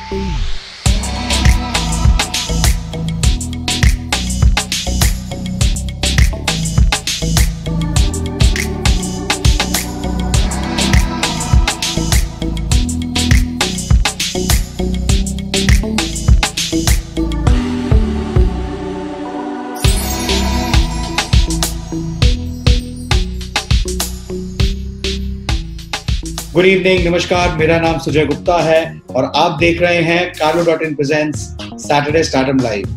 Good evening, नमस्कार। मेरा नाम सुजय गुप्ता है और आप देख रहे हैं Carlo.in presents Saturday startup live.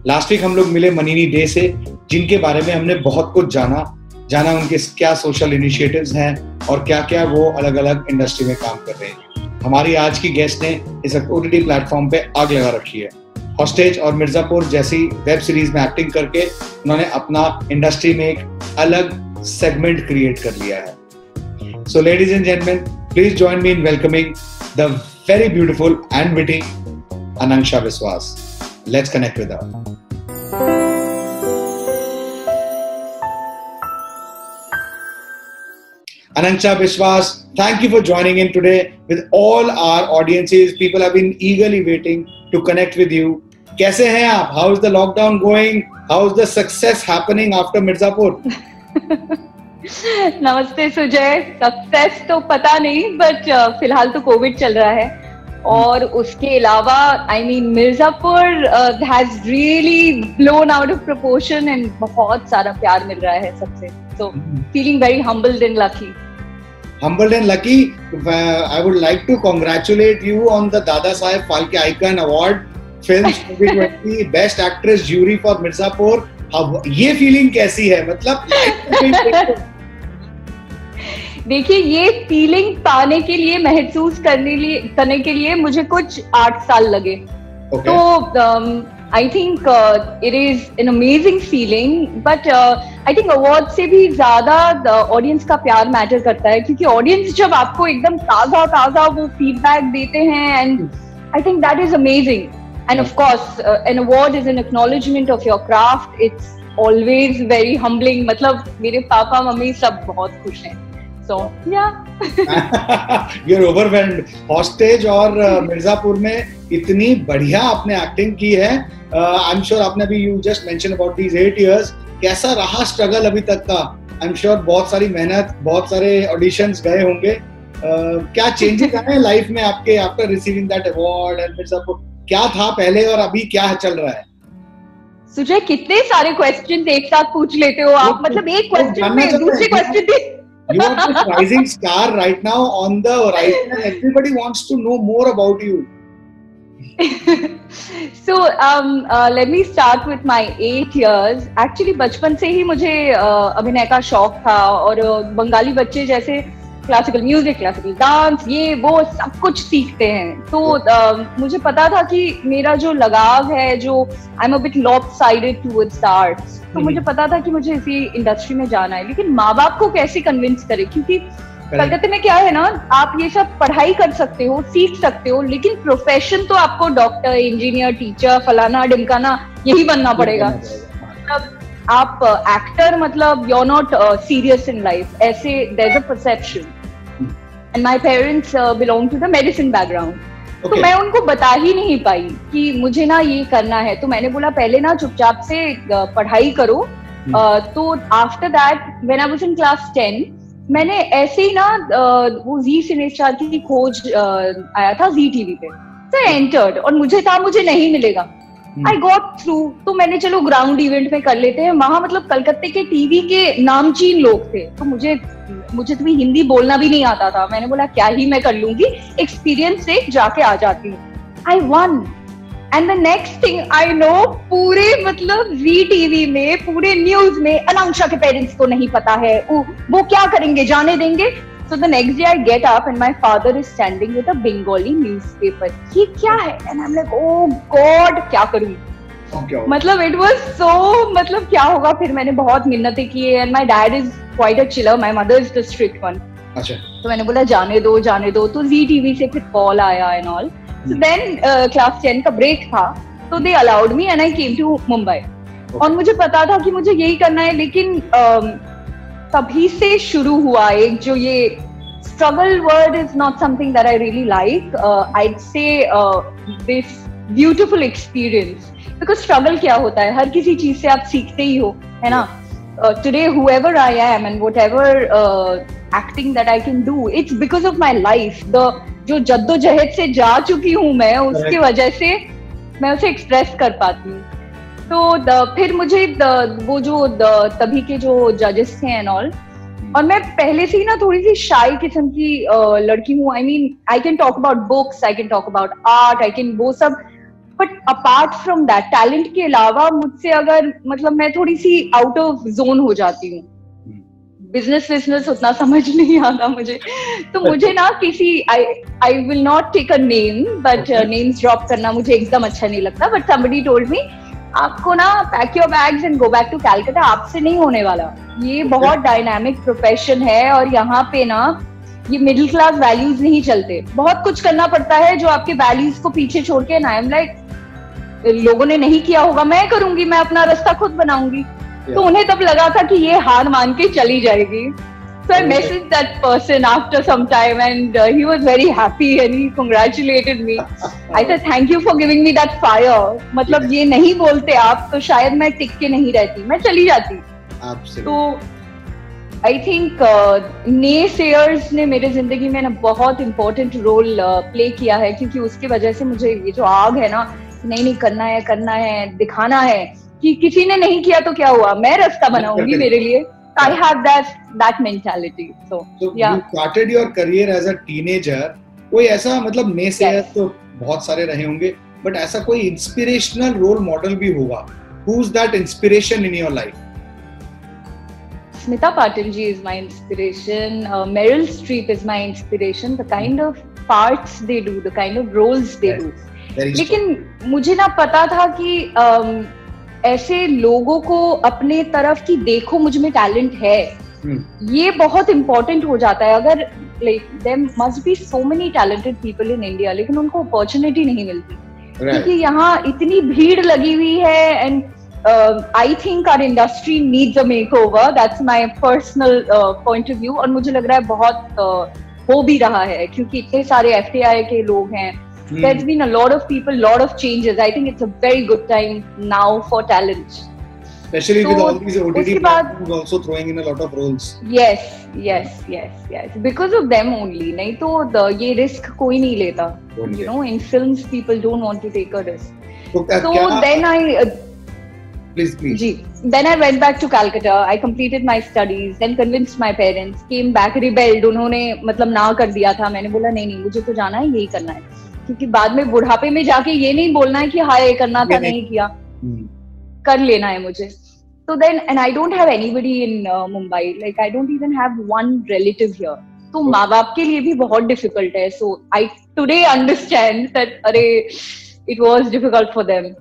Last week हम लोग मिले मनीनी डे से, जिनके बारे में हमने बहुत कुछ जाना उनके क्या सोशल इनिशिएटिव्स हैं और क्या क्या वो अलग अलग इंडस्ट्री में काम कर रहे हैं। हमारी आज की गेस्ट ने इस OTT प्लेटफॉर्म पे आग लगा रखी है। हॉस्टेज और मिर्जापुर जैसी वेब सीरीज में एक्टिंग करके उन्होंने अपना इंडस्ट्री में एक अलग सेगमेंट क्रिएट कर लिया है। So ladies and gentlemen, please join me in welcoming the very beautiful and witty Ananksha Biswas. Let's connect with her. Ananksha Biswas, thank you for joining in today with all our audiences. People have been eagerly waiting to connect with you. कैसे हैं आप? How is the lockdown going? How is the success happening after Mirzapur? नमस्ते Sujay. Success तो पता नहीं, but फिलहाल तो Covid चल रहा है और उसके अलावा Mirzapur has really blown out of proportion and बहुत सारा प्यार मिल रहा है सबसे। So feeling very humbled and lucky. Humbled and lucky. I would like to congratulate you on the Dada Saheb Phalke Icon Award, Films 2020 Best Actress Jury for Mirzapur. अब ये feeling कैसी है? मतलब देखिए, ये फीलिंग पाने के लिए, महसूस करने के लिए मुझे कुछ 8 साल लगे। तो I think it is an amazing feeling, but I think award से भी ज्यादा ऑडियंस का प्यार मैटर करता है, क्योंकि ऑडियंस जब आपको एकदम ताजा वो फीडबैक देते हैं, and I think that is amazing. And of course, an award is an acknowledgement of your craft. It's always very humbling. मतलब मेरे पापा मम्मी सब बहुत खुश हैं. So yeah. You're overwhelmed. Hostage और मिर्जापुर में इतनी बढ़िया आपने एक्टिंग की है. I'm sure आपने भी you just mentioned about these 8 years. कैसा रहा स्ट्रगल अभी तक का? I'm sure बहुत सारी मेहनत, बहुत सारे ऑडिशंस गए होंगे. क्या चेंजेस आए लाइफ में आपके after receiving that award and Mirzapur? क्या था पहले और अभी क्या चल रहा है? सुजय, कितने सारे क्वेश्चन एक साथ पूछ लेते हो आप। मतलब एक क्वेश्चन में दूसरे question You are this rising star right now on the horizon and everybody wants to know more about you. So let me start with my 8 years. Actually बचपन से ही मुझे अभिनय का शौक था, और बंगाली बच्चे जैसे क्लासिकल म्यूजिक, क्लासिकल डांस, ये वो सब कुछ सीखते हैं। तो मुझे पता था कि मेरा जो लगाव है, जो I am a bit lopsided towards arts, तो मुझे पता था कि मुझे इसी इंडस्ट्री में जाना है। लेकिन माँ बाप को कैसे कन्विंस करे, क्योंकि कलकत्ते में क्या है ना, आप ये सब पढ़ाई कर सकते हो, सीख सकते हो, लेकिन प्रोफेशन तो आपको डॉक्टर, इंजीनियर, टीचर, फलाना ढिमकाना यही बनना पड़ेगा। आप एक्टर मतलब you are not serious in life, ऐसे there is a perception. And my parents belong to the medicine background. तो मैं उनको बता ही नहीं पाई कि मुझे ना ये करना है। तो मैंने बोला पहले ना चुपचाप से पढ़ाई करो। तो after that when I was in class 10, मैंने ऐसे ही ना वो जी सिने स्टार की खोज आया था जी टीवी पे, तो एंटर्ड, और मुझे नहीं मिलेगा। I got through. तो मैंने चलो ग्राउंड इवेंट में कर लेते हैं। वहां मतलब कलकत्ते के टीवी के नामचीन लोग थे, तो मुझे तो भी हिंदी बोलना भी नहीं आता था। मैंने बोला क्या ही मैं कर लूंगी, एक्सपीरियंस से जाके आ जाती हूँ। I one, and the next thing I know, पूरे मतलब जी टीवी में, पूरे न्यूज में अनांशा के पेरेंट्स को नहीं पता है, वो क्या करेंगे, जाने देंगे। So the next day I get up and my father is standing with a Bengali newspaper. ये क्या है? And I'm like, oh God, क्या करूँ? मतलब it was so, मतलब क्या होगा? फिर मैंने बहुत मिन्नतें की है, and my dad is quite a chiller, my mother is the strict one. अच्छा। तो मैंने बोला जाने दो। तो जी टीवी से फिर कॉल आया and all. So then class 10 का ब्रेक था, तो they allowed me and I came to Mumbai. और मुझे पता था कि मुझे यही करना है, लेकिन तभी से शुरू हुआ एक जो ये struggle word is not something that I really like. I'd say this beautiful experience, because struggle क्या होता है, हर किसी चीज से आप सीखते ही हो, है ना. Today whoever I am and whatever acting that I can do, it's because of my life. जो जद्दोजहद से जा चुकी हूँ मैं, उसकी वजह से मैं उसे एक्सप्रेस कर पाती हूँ. तो फिर मुझे वो जो तभी के जो जजेस थे एंड ऑल, और मैं पहले से ही ना थोड़ी सी शाई किस्म की लड़की हूँ. I mean I can talk about books, I can talk about art, I can वो सब, but apart from that talent के अलावा मुझसे अगर मतलब मैं थोड़ी सी आउट ऑफ जोन हो जाती हूँ. बिजनेस उतना समझ नहीं आता मुझे. तो मुझे ना किसी I will not take a name, but names drop करना मुझे एकदम अच्छा नहीं लगता. बट somebody told me, आपको ना pack your bags and go back to Calcutta, आपसे नहीं होने वाला. ये बहुत डायनामिक प्रोफेशन है और यहाँ पे ना ये मिडिल क्लास वैल्यूज नहीं चलते. बहुत कुछ करना पड़ता है जो आपके वैल्यूज को पीछे छोड़ के. आई एम लाइक, लोगों ने नहीं किया होगा, मैं करूंगी, मैं अपना रास्ता खुद बनाऊंगी. तो उन्हें तब लगा था कि ये हार मान के चली जाएगी. So I messaged that person after some time and he was very happy and he congratulated me. I said thank you for giving me that fire. मतलब ये नहीं बोलते आप तो शायद मैं टिक के नहीं रहती, मैं चली जाती. तो I think naysayers ने मेरे जिंदगी में ना बहुत important रोल प्ले किया है, क्योंकि उसकी वजह से मुझे ये जो आग है ना, नहीं करना है, दिखाना है कि किसी ने नहीं किया तो क्या हुआ, मैं रास्ता बनाऊंगी मेरे लिए. I have that mentality. So yeah. You started your career as a teenager. कोई ऐसा मतलब naysayers तो बहुत सारे रहे होंगे, but ऐसा कोई inspirational role model भी होगा. Who's that inspiration in your life? Smita Patil ji is my inspiration. Meryl Streep is my inspiration. The kind of parts they do, the kind of roles they do. लेकिन मुझे ना पता था कि ऐसे लोगों को अपने तरफ की देखो मुझ में टैलेंट है, ये बहुत इम्पोर्टेंट हो जाता है. अगर like there must be so many talented people in India, लेकिन उनको अपॉर्चुनिटी नहीं मिलती, क्योंकि यहाँ इतनी भीड़ लगी हुई है. And I think our industry needs a makeover. That's my personal point of view. और मुझे लग रहा है बहुत हो भी रहा है, क्योंकि इतने सारे FTI के लोग हैं. There's been a lot of people, lot of changes. I think it's a very good time now for talent. Especially with all these OTT platforms also throwing in a lot of roles. Yes. Because of them only. नहीं तो ये risk कोई नहीं लेता. You know, in films people don't want to take a risk. So then Please. Ji. Then I went back to Calcutta. I completed my studies. Then convinced my parents. Came back, rebelled. उन्होंने मतलब ना कर दिया था. मैंने बोला नहीं मुझे तो जाना है, यही करना है. क्योंकि बाद में बुढ़ापे में जाके ये नहीं बोलना है कि हाँ ये करना था, नहीं किया, कर लेना है मुझे. तो then and I don't have anybody in Mumbai, like I don't even have one relative here. तो माँ बाप के लिए भी बहुत डिफिकल्ट है. So I today understand that अरे it was difficult for them.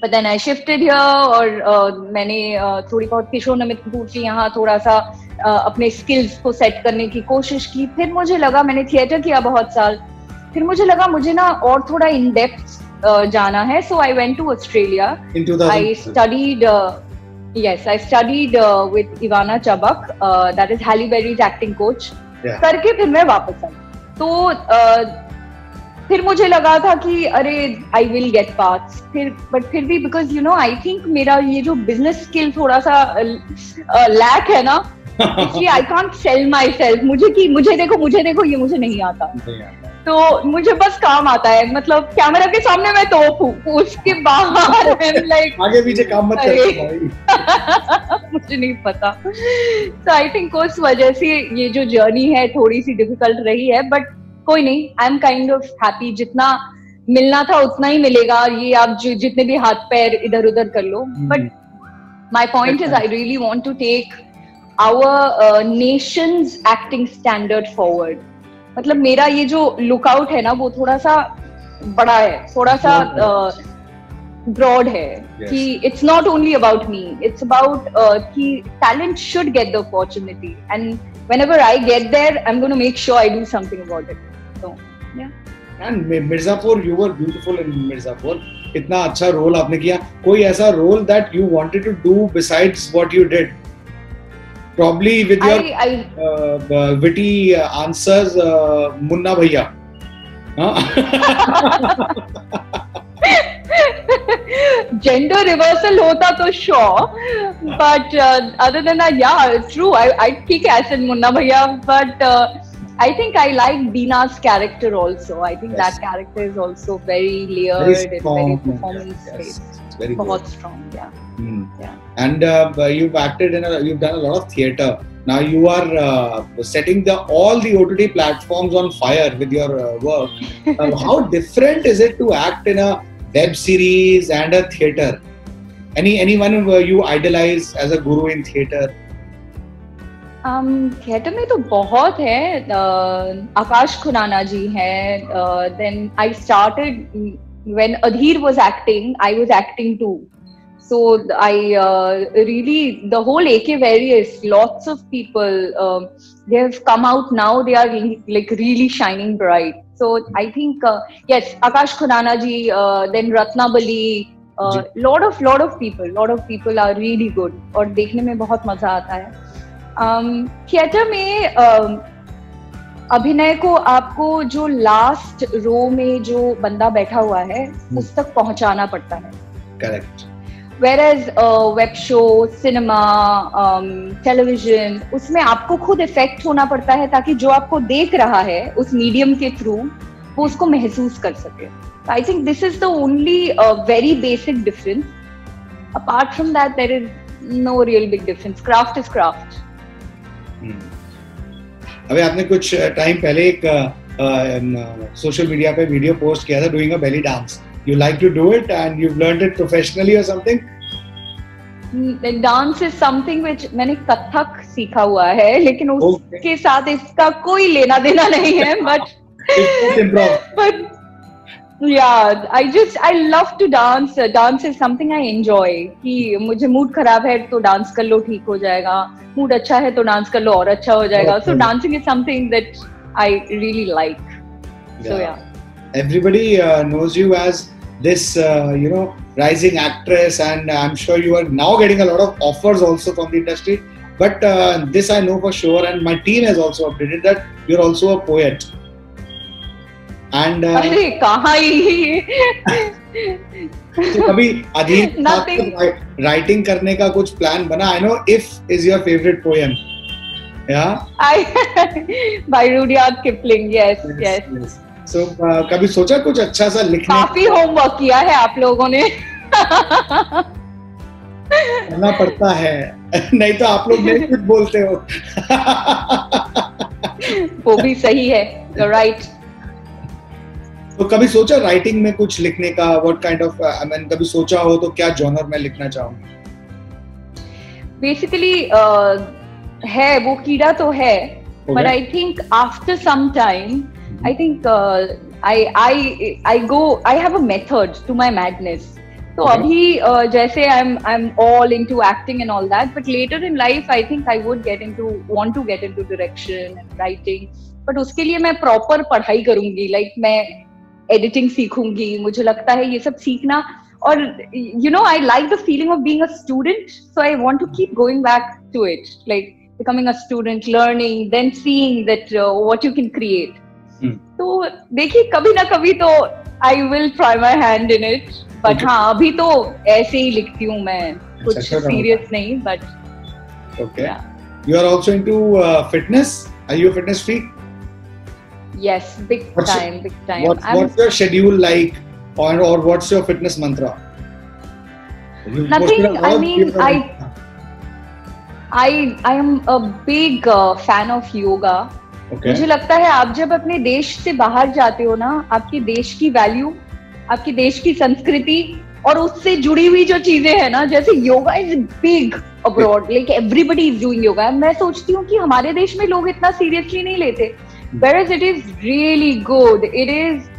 But then I shifted here और मैंने थोड़ी बहुत किशोर नमित कपूर की यहाँ थोड़ा सा अपने स्किल्स को सेट करने की कोशिश की. फिर मुझे लगा, मैंने थिएटर किया बहुत साल, फिर मुझे लगा मुझे ना और थोड़ा इन डेप्थ जाना है. So I went to Australia. I studied with Ivana Chubbuck, that is Halle Berry's acting coach. करके फिर मैं वापस आई. तो फिर मुझे लगा था कि अरे आई विल गेट पाथ्स. फिर भी because you know I think मेरा ये जो बिजनेस स्किल थोड़ा सा लैक है ना, इसलिए I can't sell my self. मुझे देखो ये मुझे नहीं आता. तो मुझे बस काम आता है, मतलब कैमरा के सामने मैं तोप हूँ, उसके बाहर लाइक आगे पीछे काम मत कर. मुझे नहीं पता. तो आई थिंक उस वजह से ये जो जर्नी है थोड़ी सी डिफिकल्ट रही है, बट कोई नहीं. I am kind of happy. जितना मिलना था उतना ही मिलेगा. ये आप जितने भी हाथ पैर इधर उधर कर लो. But my point is I really want to take our nation's acting standard forward. मतलब मेरा ये जो लुकआउट है ना वो थोड़ा सा बड़ा है, थोड़ा सा ब्रॉड है. कि it's not only about me, it's about कि talent should get the opportunity and whenever I get there I'm going to make sure I do something about it. So yeah. And Mirzapur, you were beautiful in Mirzapur. इतना अच्छा role आपने किया. कोई ऐसा role that you wanted to do besides what you did? probably with your witty answers, Munna Bhaiya. Gender reversal होता तो sure, but other than that, yeah, it's true. I'd kick ass in Munna Bhaiya, but I think I like Deena's character also. I think that character is also very layered and very performance-based. It's very बहुत strong, yeah. Yeah. And you've acted you've done a lot of theatre. Now you are setting all the OTT platforms on fire with your work. How different is it to act in a web series and a theatre? Anyone you idolize as a guru in theatre? Theatre में तो बहुत है. आकाश खुराना जी हैं. Then I started when Adhir was acting. I was acting too. So I really, the whole AK Various, lots of people, they have come out now. They are like really shining bright. So I think yes, Akash Khurana ji, then Ratnabali, lot of people are really good और देखने में बहुत मजा आता है. Theatre में अभिनय को आपको जो लास्ट रो में जो बंदा बैठा हुआ है उस तक पहुंचाना पड़ता है. Correct. Whereas web show, cinema, television, उसमें आपको खुद इफेक्ट होना पड़ता है ताकि जो आपको देख रहा है उस मीडियम के थ्रू वो उसको महसूस कर सके. I think this is the only very basic difference. Apart from that there is no real big difference. Craft is craft. अभी आपने कुछ टाइम पहले एक सोशल मीडिया पे वीडियो पोस्ट किया था doing a belly dance. You like to do it and you've learned it professionally or something? Dance is something which मैंने कथक सीखा हुआ है, लेकिन उसके साथ इसका कोई लेना देना नहीं है. But yeah, I love to dance. Dance is something I enjoy. कि मुझे मूड खराब है तो डांस कर लो, ठीक हो जाएगा. मूड अच्छा है तो डांस कर लो और अच्छा हो जाएगा. So dancing is something that I really like. So yeah. Everybody knows you as this, rising actress, and I'm sure you are now getting a lot of offers also from the industry. But this I know for sure, and my team has also updated that you're also a poet. And अरे कहाँ ही तो कभी अधीर writing करने का कुछ plan बना? I know If is your favorite poem. Yeah. By Rudyard Kipling. Yes. So, कभी सोचा कुछ अच्छा सा लिखने? काफी होमवर्क किया है आप लोगों ने. करना पड़ता है, नहीं तो आप लोग नहीं कुछ बोलते हो. वो भी सही है. You're right. तो कभी सोचा राइटिंग में कुछ लिखने का? What kind of, कभी सोचा हो तो क्या जॉनर में लिखना चाहूंगी? Basically है, वो कीड़ा तो है. But I think after some time, I think I have a method to my madness. So abhi जैसे I'm all into acting and all that, but later in life I think I would want to get into direction and writing. But उसके लिए मैं proper पढ़ाई करूँगी. Like मैं editing सीखूंगी. मुझे लगता है ये सब सीखना. और I like the feeling of being a student, so I want to keep going back to it. Like becoming a student, learning, then seeing that what you can create. तो देखिए कभी ना कभी तो I will try my hand in it. But हाँ अभी तो ऐसे ही लिखती हूँ मैं, कुछ serious नहीं. But okay. Yeah. You are also into fitness. Are you a fitness freak? Yes, big time. What's your schedule like, or what's your fitness mantra? Nothing. I mean, I am a big fan of yoga. Okay. मुझे लगता है आप जब अपने देश से बाहर जाते हो ना, आपके देश की वैल्यू, आपके देश की संस्कृति और उससे जुड़ी हुई जो चीजें हैं ना, जैसे yoga is big abroad, like everybody is doing yoga. मैं सोचती हूँ कि हमारे देश में लोग इतना सीरियसली नहीं लेते. Whereas it is really good. It is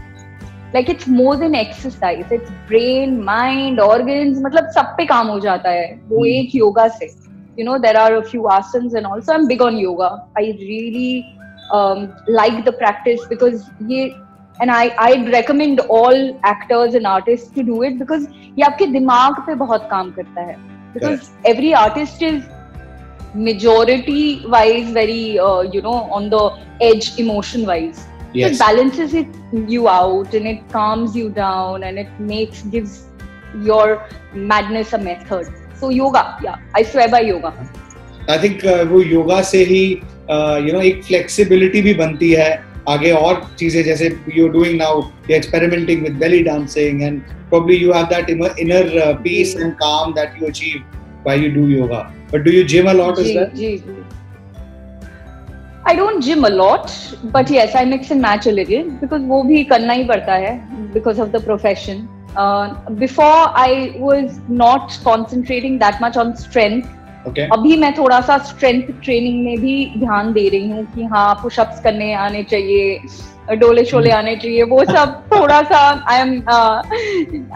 like it's more than exercise. It's brain, mind, organs. मतलब सब पे काम हो जाता है वो एक योगा से. There are a few asanas and also I'm big on yoga. I really like the practice because and I'd recommend all actors and artists to do it because ये आपके दिमाग पे बहुत काम करता है. Because every artist is majority wise very on the edge emotion wise. Yes. It balances you out and it calms you down and it gives your madness a method. So yoga, yeah, I swear by yoga. I think वो योगा से ही एक flexibility भी बनती है. आगे और चीजें जैसे you're doing now, you're experimenting with belly dancing and probably you have that inner peace and calm that you achieve while you do yoga. But do you gym a lot as well? I don't gym a lot, but yes, I mix and match a little because वो भी करना ही पड़ता है because of the profession. Before I was not concentrating that much on strength. Okay. अभी मैं थोड़ा सा strength training में भी ध्यान दे रही हूँ कि हाँ पुशअप्स करने आने चाहिए, डोले शोले आने चाहिए, वो सब थोड़ा सा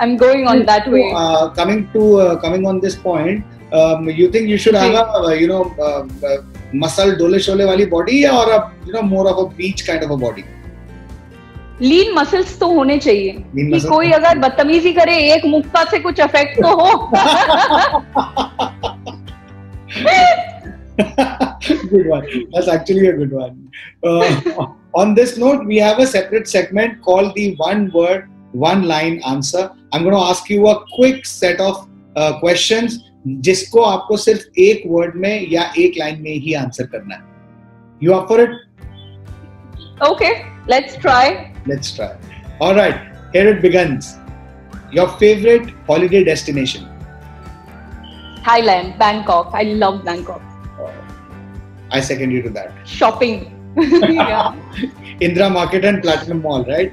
I'm going on that way. Coming on this point, you think you should have a muscle डोले शोले वाली body or more of a beach kind of a body? Lean muscles तो होने चाहिए कि कोई अगर बदतमीजी करे एक मुक्का से कुछ इफेक्ट तो हो. Good one. That's actually a good one. On this note, we have a separate segment called the one word, one line answer. I'm going to ask you a quick set of questions जिसको आपको सिर्फ एक word में या एक line में ही answer करना है. You up for it? Okay, let's try. Let's try. All right, here it begins. Your favorite holiday destination? Thailand, Bangkok. I love Bangkok. I second you to that. Shopping. Yeah. Indira Market and Platinum Mall, right?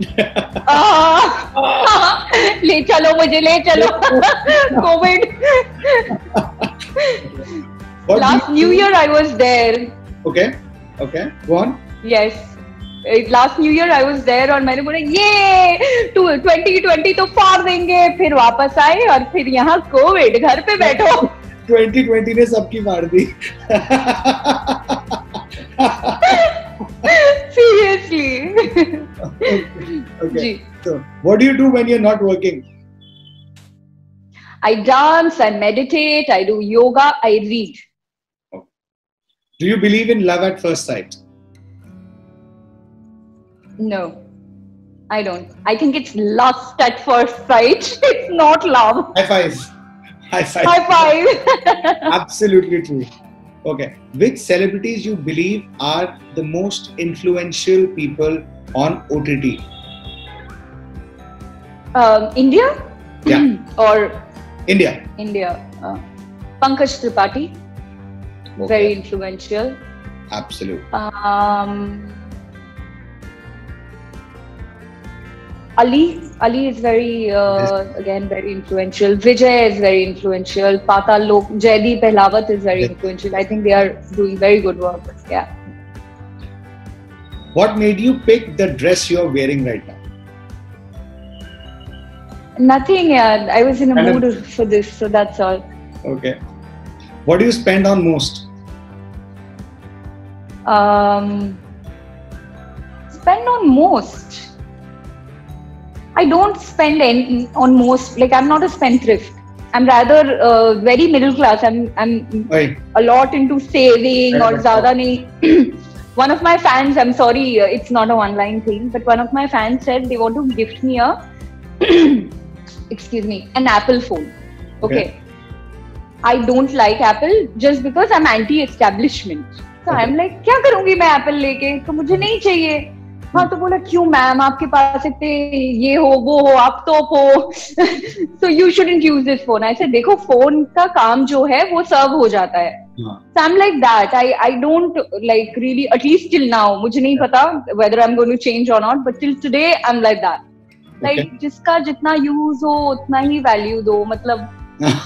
ले चलो मुझे ले चलो. COVID. Last New Year I was there. Okay. Go on. Yes. Last New Year I was there और मैंने बोला ये 2020 तो फाड़ देंगे, फिर वापस आए और फिर यहाँ कोविड, घर पे बैठो. 2020 ने सबकी मार दी. Seriously. Okay. So, what do you do when you're not working? I dance, I meditate, I do yoga, I read. Do you believe in love at first sight? No, I don't. I think it's lust at first sight. It's not love. High five. High five. Absolutely true. Okay. Which celebrities you believe are the most influential people on OTT? India? Yeah. Or? India. Pankaj Tripathi. Okay. Very influential. Absolutely. Ali is very again very influential. Vijay is very influential. Patal Lok, Jaideep Pehlawat is very influential. I think they are doing very good work. Yeah. What made you pick the dress you are wearing right now? Nothing. Yeah, I was in a mood for this, so that's all. Okay. What do you spend on most? Spend on most. I don't spend on most. Like I'm not a spendthrift. I'm rather very middle class. I'm a lot into saving or zyada nahi. One of my fans, I'm sorry, it's not a one-line thing, but one of my fans said they want to gift me an Apple phone. Okay. I don't like Apple just because I'm anti-establishment. So I'm like, क्या करूँगी मैं Apple लेके? तो मुझे नहीं चाहिए. हाँ तो बोला क्यों मैम आपके पास इतने ये हो वो हो आप टॉप हो so you shouldn't use this phone. I said देखो फोन का काम जो है वो सर्व हो जाता है. So I'm like that. I don't like really, at least till now. मुझे नहीं पता whether I'm going to change or not, but till today I'm like that. Like जिसका जितना use हो उतना ही value दो. मतलब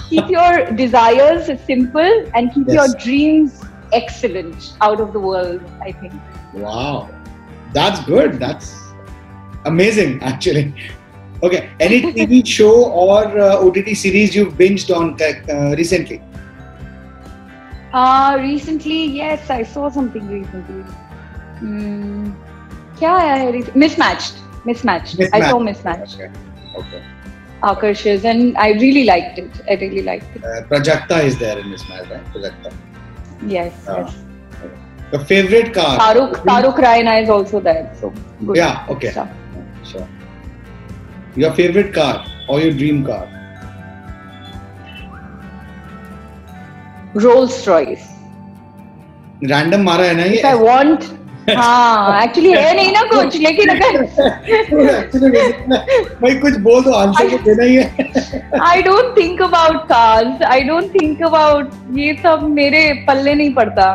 keep your desires simple and keep your dreams excellent out of the world. I think. Wow. That's good. That's amazing, actually. Okay. Any TV show or OTT series you've binged on recently? Recently, yes, I saw something recently. क्या है? Mismatched. I saw Mismatched. Okay. Akarshi's, and I really liked it. Prajakta is there in Mismatched, right? Prajakta. Yes, yes. Your favorite car? Farooq Raina is also there. So good. Yeah, okay. Stuff. Sure. Your favorite car or your dream car? Rolls Royce. Random मारा है ना ये? If I want, हाँ, actually है नहीं ना कुछ, लेकिन अगर भाई कुछ बोल दो, आंसर तो देना ही है. I don't think about cars. I don't think about ये सब मेरे पल्ले नहीं पड़ता.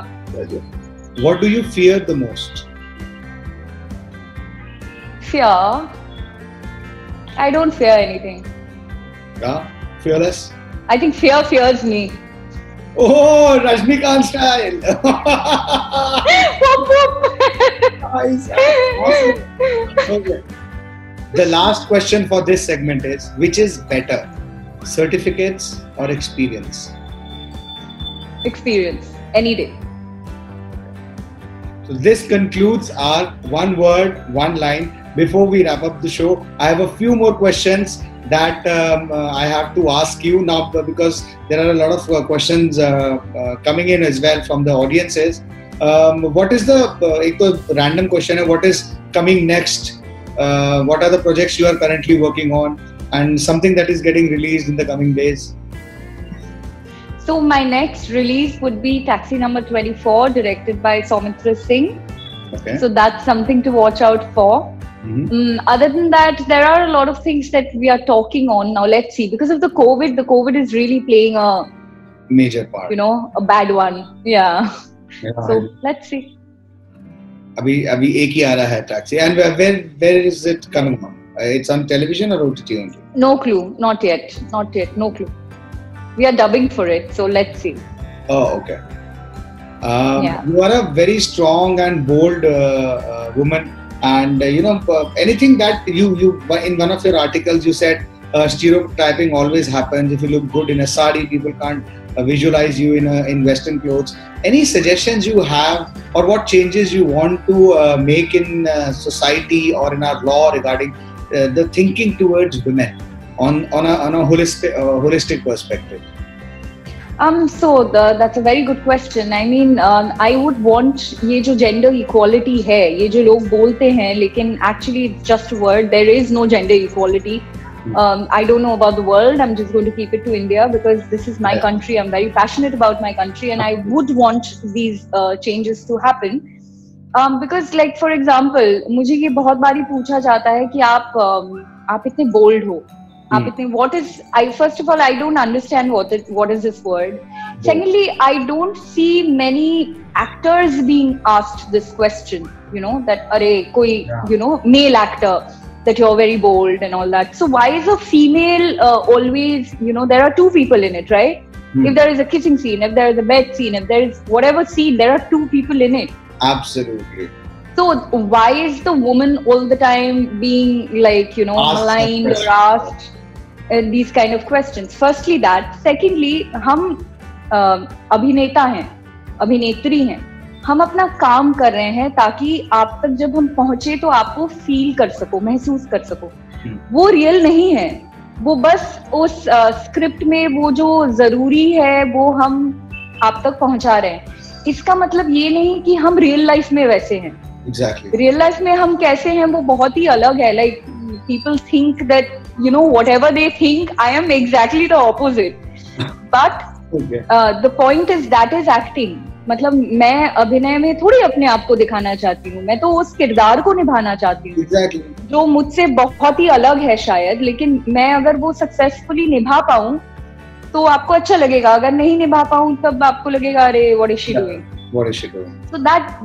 What do you fear the most? Fear? I don't fear anything. Yeah, fearless. I think fear fears me. Oh, Rajnikant style. Whoop, whoop. Nice. Awesome. Okay. The last question for this segment is, which is better, certificates or experience? Experience, any day. So this concludes our one word, one line. Before we wrap up the show, I have a few more questions that I have to ask you now, because there are a lot of questions coming in as well from the audiences. What is the random question? What is coming next? What are the projects you are currently working on, and something that is getting released in the coming days? So my next release would be Taxi Number 24, directed by Soumitra Singh. Okay. So that's something to watch out for. Mm-hmm. Other than that, there are a lot of things that we are talking on now. Let's see, because of the COVID is really playing a major part. A bad one. Yeah. So let's see. अभी एक ही आ रहा है Taxi, and where is it coming from? It's on television or OTT only? No clue. Not yet. No clue. We are dubbing for it, so let's see. Oh, okay. You are a very strong and bold woman. And anything that you in one of your articles you said stereotyping always happens. If you look good in a sari, people can't visualize you in Western clothes. Any suggestions you have, or what changes you want to make in society or in our law regarding the thinking towards women on a holistic perspective? So that's a very good question. I mean, I would want ये जो gender equality है, ये जो लोग बोलते हैं, लेकिन actually it's just a word. There is no gender equality. I don't know about the world. I'm just going to keep it to India because this is my country. I'm very passionate about my country, and I would want these changes to happen. Because, like for example, मुझे ये बहुत बारी पूछा जाता है कि आप इतने bold हो. First of all, I don't understand what is this word. Secondly, I don't see many actors being asked this question, that male actor, that you're very bold and all that. So why is a female always, there are two people in it, right? If there is a kissing scene, if there is a bed scene, if there is whatever scene, there are two people in it. Absolutely. So why is the woman all the time being maligned or asked these kind of questions? Firstly that. Secondly, हम अभिनेता हैं, अभिनेत्री हैं, हम अपना काम कर रहे हैं ताकि आप तक जब हम पहुंचे तो आपको फील कर सको, महसूस कर सको. वो रियल नहीं है, वो बस उस स्क्रिप्ट में वो जो जरूरी है वो हम आप तक पहुंचा रहे हैं. इसका मतलब ये नहीं कि हम रियल लाइफ में वैसे हैं. Exactly. रियल लाइफ में हम कैसे हैं वो बहुत ही अलग है. Like people think that whatever they think, I am exactly the opposite. But the point is that is acting. मतलब मैं अभिनय में थोड़ी अपने आप को दिखाना चाहती हूँ, मैं तो उस किरदार को निभाना चाहती हूँ. Exactly. जो मुझसे बहुत ही अलग है शायद, लेकिन मैं अगर वो सक्सेसफुली निभा पाऊँ तो आपको अच्छा लगेगा. अगर नहीं निभा पाऊँ तब आपको लगेगा अरे what is she doing? What is she doing? So that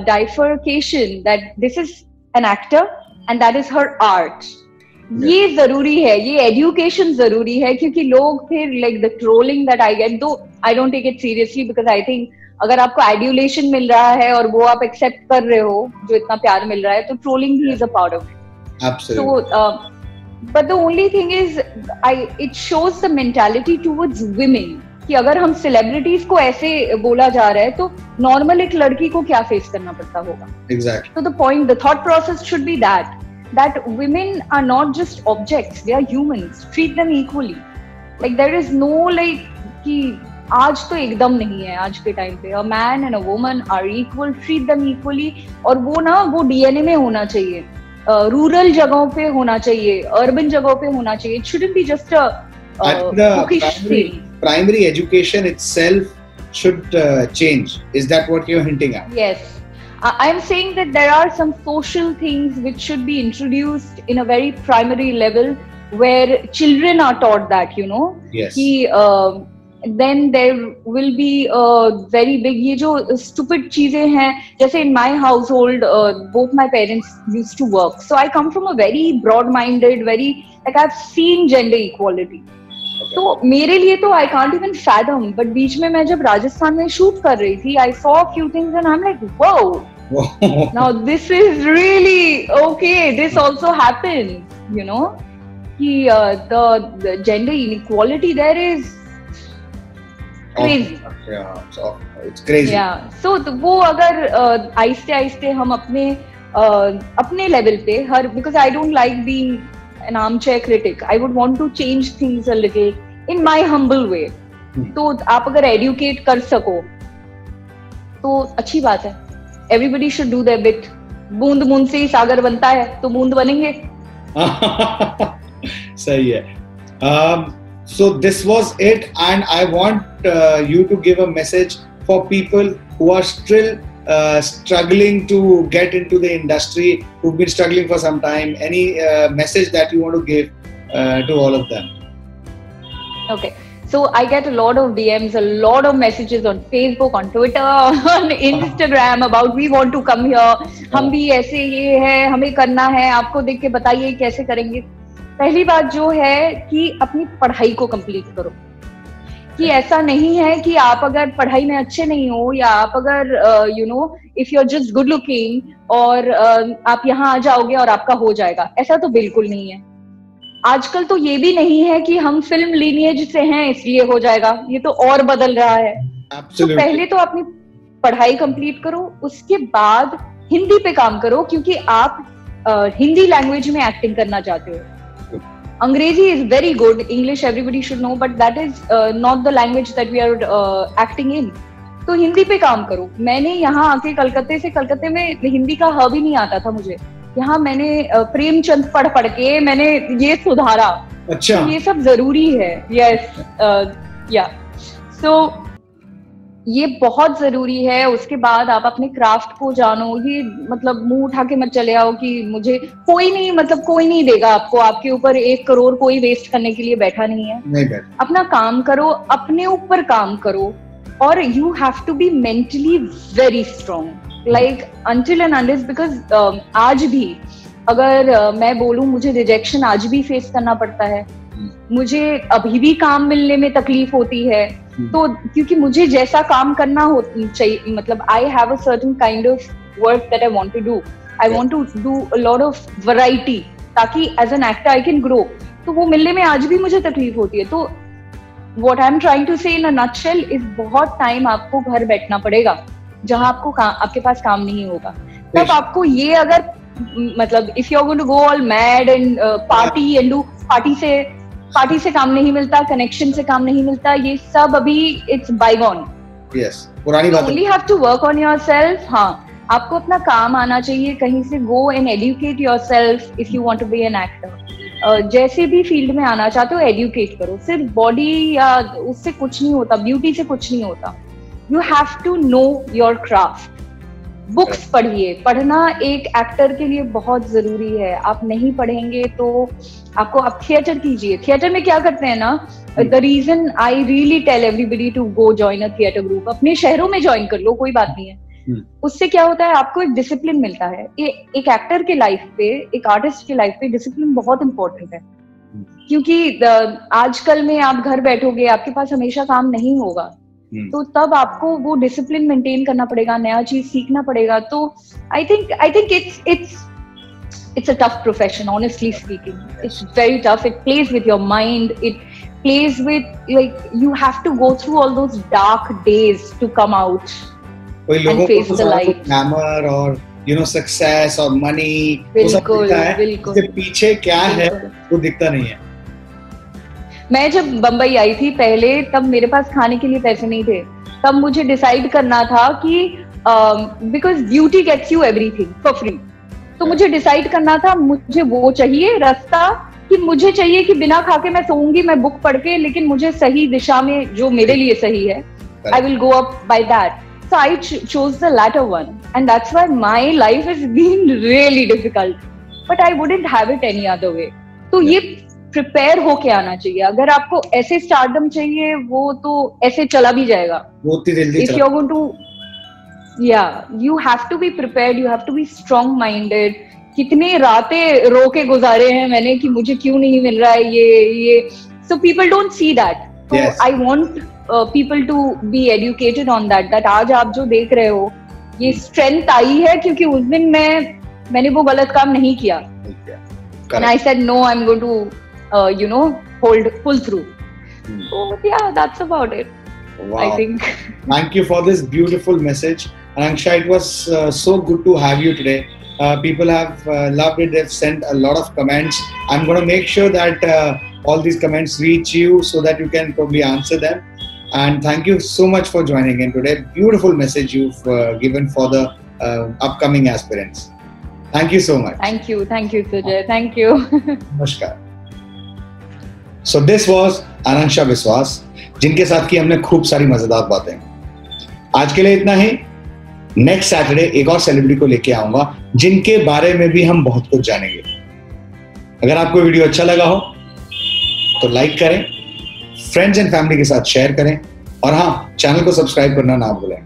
bifurcation, that this is an actor and that is her art. ये जरूरी है, ये एजुकेशन जरूरी है, क्योंकि लोग फिर like the trolling that I get, though I don't take it seriously because I think अगर आपको adulation मिल रहा है और वो आप accept कर रहे हो, जो इतना प्यार मिल रहा है, तो trolling भी is a part of it. Absolutely. So, but the only thing is, it shows the mentality towards women कि अगर हम celebrities को ऐसे बोला जा रहा है तो normal एक लड़की को क्या face करना पड़ता होगा. Exactly. So the thought process should be that women are not just objects, they are humans. Treat them equally. Like there is no कि आज तो एकदम नहीं है। आज के टाइम पे a man and a woman are equal, treat them equally, और वो ना वो डीएनए में होना चाहिए। रूरल जगहों पे होना चाहिए, अर्बन जगहों पे होना चाहिए। It shouldn't be just a bookish thing. Primary education itself should change. Is that what you're hinting at? Yes. I'm saying that there are some social things which should be introduced in a very primary level where children are taught that, you know. Yes. Then there will be a very big, ये जो stupid चीजें हैं, जैसे in my household, both my parents used to work. So I come from a very broad-minded, very, like I've seen gender equality. तो मेरे लिए तो I can't even fathom, but बीच में मैं जब राजस्थान में शूट कर रही थी, I saw few things and I am like wow, now this is really okay, this also happens, you know, कि the gender inequality there is crazy. It's crazy. So वो अगर आहिस्ते आहिस्ते हम अपने लेवल पे हर, because I don't like being an armchair critic. I would want to change things a little in my humble way. तो आप अगर educate कर सको तो अच्छी बात है. Everybody should do their bit. बूंद बूंद से ही सागर बनता है, तो बूंद बनेंगे. सही है. So this was it, and I want you to give a message for people who are still struggling to get into the industry, who've been struggling for some time. Any message that you want to give to all of them? Okay, so I get a lot of DMs, a lot of messages on Facebook, on Twitter, on Instagram about we want to come here. हम भी ऐसे ये है, हमें करना है, आपको देख के बताइए कैसे करेंगे. पहली बात जो है कि अपनी पढ़ाई को कंप्लीट करो. कि ऐसा नहीं है कि आप अगर पढ़ाई में अच्छे नहीं हो, या आप अगर you know if you are just good looking और आप यहाँ आ जाओगे और आपका हो जाएगा, ऐसा तो बिल्कुल नहीं है. आजकल तो ये भी नहीं है कि हम फिल्म लीनिएज से हैं इसलिए हो जाएगा, ये तो और बदल रहा है. तो पहले तो अपनी पढ़ाई कंप्लीट करो, उसके बाद हिंदी पे काम करो, क्योंकि आप हिंदी लैंग्वेज में एक्टिंग करना चाहते हो. Angrezi is very good. English everybody should know, but that is not the language that we are acting in. तो हिंदी पे काम करो. मैंने यहाँ आके कलकत्ते में हिंदी का ह भी नहीं आता था मुझे. यहाँ मैंने प्रेमचंद पढ़ के मैंने ये सुधारा. अच्छा. तो ये सब जरूरी है. Yes, yeah. So ये बहुत जरूरी है. उसके बाद आप अपने क्राफ्ट को जानो. ये मतलब मुंह उठा के मत चले आओ कि मुझे कोई नहीं देगा आपको. आपके ऊपर 1 करोड़ कोई वेस्ट करने के लिए बैठा नहीं है. अपना काम करो, अपने ऊपर काम करो, और you have to be mentally very strong, like until and unless, because आज भी अगर मैं बोलूं, मुझे रिजेक्शन आज भी फेस करना पड़ता है. मुझे अभी भी काम मिलने में तकलीफ होती है. तो क्योंकि मुझे जैसा काम करना चाहिए, मतलब I have a certain kind of work that I want to do. I want to do a lot of variety, ताकि as an actor I can grow. तो वो मिलने में आज भी मुझे तकलीफ होती है. तो what I am trying to say in a nutshell is, बहुत टाइम आपको घर बैठना पड़ेगा जहां आपके पास काम नहीं होगा. तब आपको ये, अगर मतलब if you are going to go all mad and party and do, party से काम नहीं मिलता, कनेक्शन से काम नहीं मिलता, ये सब अभी इट्स बायगॉन. यस, पुरानी बात है. Only have to work on yourself. हाँ, आपको अपना काम आना चाहिए. कहीं से go and educate yourself if you want to be an actor. जैसे भी फील्ड में आना चाहते हो, एडुकेट करो. सिर्फ बॉडी या उससे कुछ नहीं होता, ब्यूटी से कुछ नहीं होता. You have to know your craft. Books पढ़िए. पढ़ना एक एक्टर के लिए बहुत जरूरी है. आप नहीं पढ़ेंगे तो आप थिएटर कीजिए. थिएटर में क्या करते हैं ना, the reason I really tell everybody to go join a theatre group. अपने शहरों में ज्वाइन कर लो, कोई बात नहीं है. उससे क्या होता है, आपको एक डिसिप्लिन मिलता है. एक एक्टर के लाइफ पे, एक आर्टिस्ट के लाइफ पे डिसिप्लिन बहुत इंपॉर्टेंट है. क्योंकि आजकल में आप घर बैठोगे, आपके पास हमेशा काम नहीं होगा. तो तब आपको वो डिसिप्लिन मेंटेन करना पड़ेगा, नया चीज सीखना पड़ेगा. तो I think it's a tough profession, honestly speaking. It's very tough. It plays with your mind. It plays with, like, you have to go through all those dark days to come out and face the light. Glamour और success और money, वो सब दिखता है. इसके पीछे क्या है वो दिखता नहीं है. मैं जब बम्बई आई थी पहले, तब मेरे पास खाने के लिए पैसे नहीं थे। तब मुझे डिसाइड करना था कि because beauty gets you everything for free, तो मुझे डिसाइड करना था मुझे वो चाहिए रास्ता, कि मुझे चाहिए कि बिना खा के मैं सोऊंगी, मैं बुक पढ़ के, लेकिन मुझे सही दिशा में जो मेरे लिए सही है, I will go up by that. So I chose the latter one, and that's why my life has been really difficult. But I wouldn't have it any other way. तो ये प्रिपेयर होके आना चाहिए। अगर आपको ऐसे स्टारडम चाहिए, वो तो ऐसे चला भी जाएगा। If you're going to, yeah, you have to be prepared. You have to be strong-minded. कितने रातें रो के गुजारे हैं मैंने कि मुझे क्यों नहीं मिल रहा है ये। So people don't see that. So yes. I want people to be educated on that. That आज आप जो देख रहे हो, ये स्ट्रेंथ आई है क्योंकि उस दिन मैंने वो गलत काम नहीं किया. And I said no, I'm going to pull through. So yeah, that's about it. Wow. I think. Thank you for this beautiful message, Ananksha. It was so good to have you today. People have loved it. They've sent a lot of comments. I'm going to make sure that all these comments reach you so that you can probably answer them. And thank you so much for joining in today. Beautiful message you've given for the upcoming aspirants. Thank you so much. Thank you, Sujay. Thank you. Namaskar. So this was Ananksha Biswas, जिनके साथ की हमने खूब सारी मजेदार बातें. आज के लिए इतना ही. नेक्स्ट सैटरडे एक और सेलिब्रिटी को लेके आऊंगा जिनके बारे में भी हम बहुत कुछ जानेंगे. अगर आपको वीडियो अच्छा लगा हो तो लाइक करें, फ्रेंड्स एंड फैमिली के साथ शेयर करें, और हाँ, चैनल को सब्सक्राइब करना ना भूलें.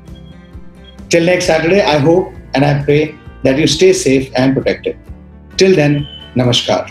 Till next Saturday, I hope and I pray that you stay safe and protected. Till then, namaskar.